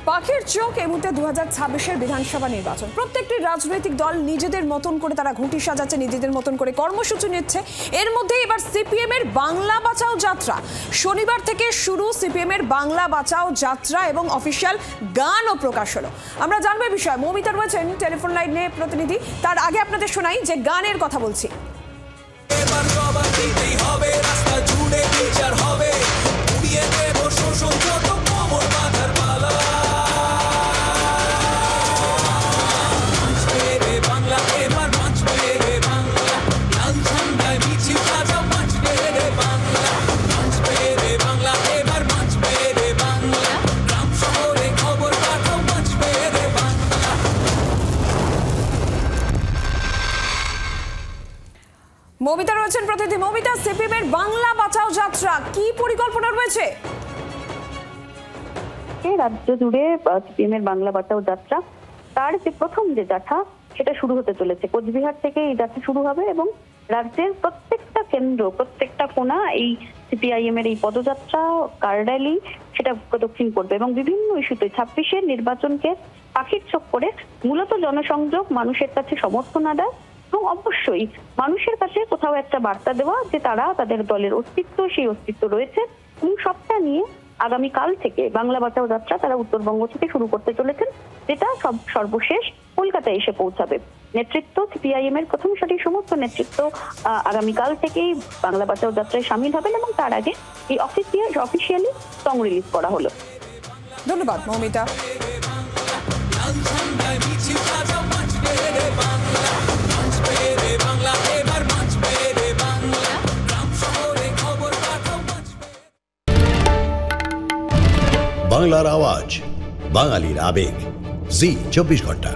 পাখির চোখ এই মুহূর্তে 2026-এর বিধানসভা নির্বাচন। প্রত্যেকটি রাজনৈতিক দল নিজেদের মতন করে তারা ঘুঁটি সাজাচ্ছে, নিজেদের মতন করে কর্মসূচি নিচ্ছে। এর মধ্যে এবার সিপিএম এর বাংলা বাঁচাও যাত্রা শনিবার থেকে শুরু। সিপিএম এর বাংলা বাঁচাও যাত্রা এবং অফিসিয়াল গানও প্রকাশ হলো। আমরা জানবো এই বিষয়ে। মৌমিতা রয়েছেন টেলিফোন লাইনে প্রতিনিধি। তার আগে আপনাদের শোনাই যে গানের কথা বলছি। মৌমিতা রয়েছেন প্রতিনিধি। মৌমিতা, সিপিএম এর বাংলা বাঁচাও যাত্রা কি পরিকল্পনা রয়েছে? রাজ্য জুড়ে সিপিএম এর বাংলা বাঁচাও যাত্রা তার যে প্রথম যে যাত্রা সেটা শুরু হতে চলেছে। কোচবিহার থেকে এই যাত্রা শুরু হবে এবং রাজ্যের প্রত্যেকটা কেন্দ্র, প্রত্যেকটা কোণা এই সিপিআইএম এর এই পদযাত্রা, কার র্যালি সেটা প্রদক্ষিণ করবে এবং বিভিন্ন ইস্যুতে 26-এর নির্বাচনকে পাখির চোখ করে মূলত জনসংযোগ, মানুষের কাছে সমর্থন আদায় এবং অবশ্যই মানুষের কাছে কোথাও একটা বার্তা দেওয়া যে তারা তাদের দলের অস্তিত্ব, সেই অস্তিত্ব রয়েছে এবং সবটা নিয়ে আগামীকাল থেকে বাংলা বাঁচাও যাত্রা তারা উত্তরবঙ্গ থেকে শুরু করতে চলেছেন, যেটা সর্বশেষ কলকাতায় এসে পৌঁছাবে। নেতৃত্ব সিপিআইএম এর প্রথম সারির সমস্ত নেতৃত্ব আগামীকাল থেকেই বাংলা বাঁচাও যাত্রায় সামিল হবেন এবং তার আগে এই অফিসিয়ালি সং রিলিজ করা হলো। ধন্যবাদ মৌমিতা। বাংলার আওয়াজ, বাঙালির আবেগ, জি 24 ঘন্টা।